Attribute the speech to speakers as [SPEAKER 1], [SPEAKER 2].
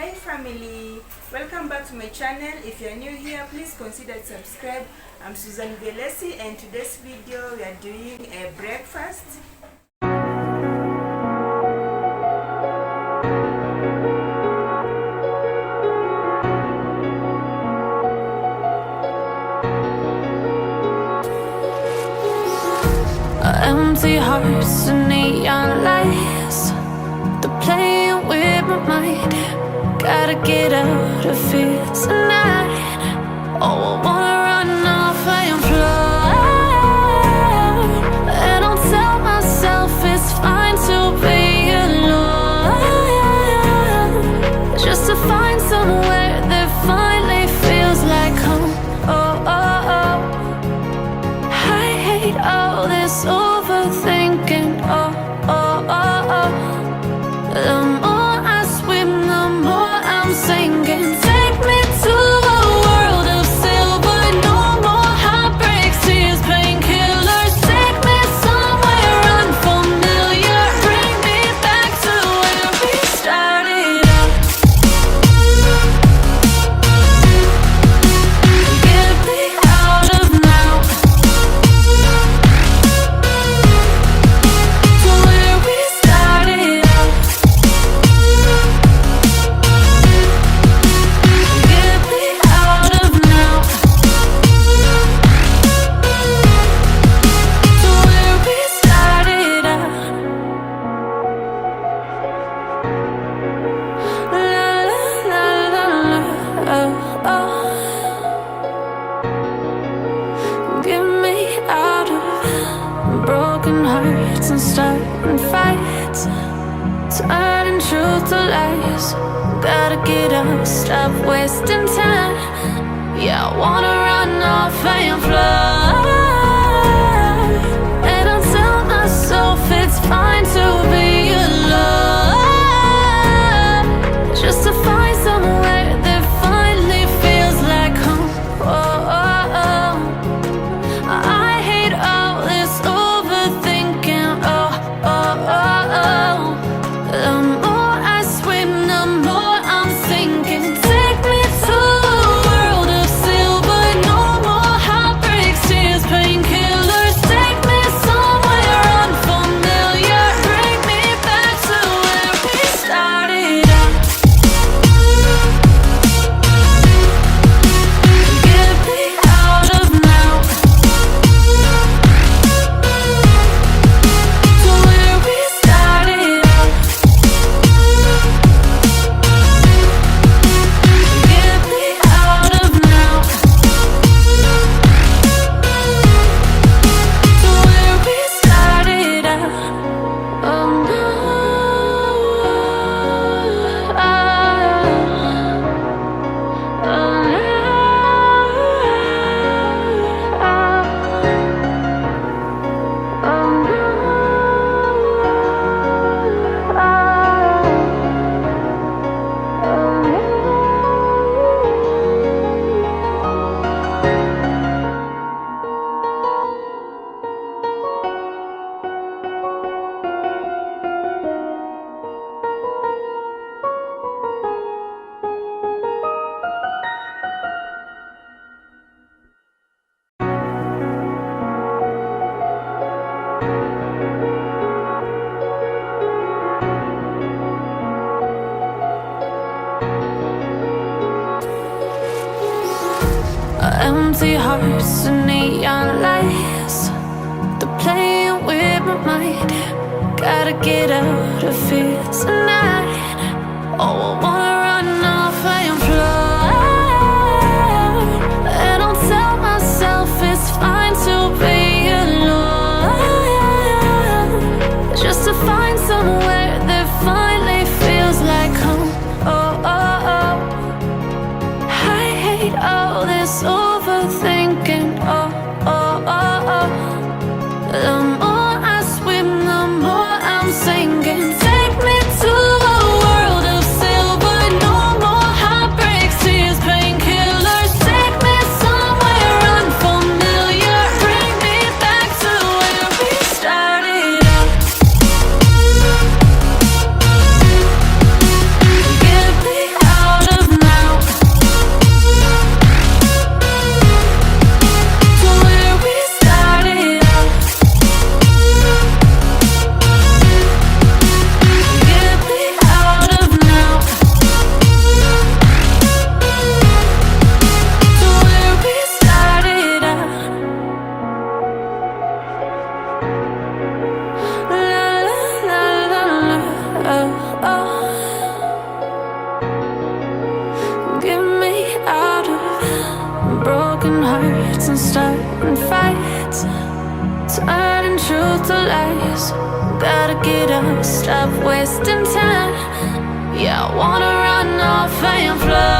[SPEAKER 1] Hi family, welcome back to my channel. If you're new here, please consider subscribe. I'm Susan Velesi, and today's video we are doing a breakfast.
[SPEAKER 2] Empty hearts and neon lights, they're playing with my mind. Gotta get out of here tonight. Oh, I wanna run off and fly, and I'll tell myself it's fine to be alone, just to find somewhere that finally feels like home. Oh, oh, oh. I hate all this overthinking. Oh, oh, oh, oh. The more I swim, the more I'm sinking. Take me to a world of silver. No more heartbreaks, tears, painkillers. Take me somewhere unfamiliar. Bring me back to where we started out. Get me out of now, to where we started out. Get me out of now, to where we started out. La la la la la, oh, oh. Get me out of broken hearts and starting fights, turning truth to lies. Gotta get up, stop wasting time. Yeah, I wanna run off and fly, and I'll tell myself it's fine to be alone, just to find somewhere that finally feels like home. Oh, oh, oh. I hate all this overthinking. Oh, oh, oh, oh. The more I swim, the more I'm sinking. Take me to a world of silver. No more heartbreaks, tears, painkillers. Take me somewhere unfamiliar. Bring me back to where we started out. Get me out of now, to where we started out. Get me out of now, to where we started out. Oh no, oh Empty hearts and neon lights, they're playing with my mind. Gotta get out of here tonight. Oh, I wanna run off and fly, and I'll tell myself it's fine to be alone, just to find somewhere that finally feels like home. Oh, oh, oh. I hate all this overthinking. Oh, oh, oh, oh. The more I swim, the more I'm sinking. Take me to a and starting fights, turning truth to lies. Gotta get up, stop wasting time. Yeah, I wanna run off and fly.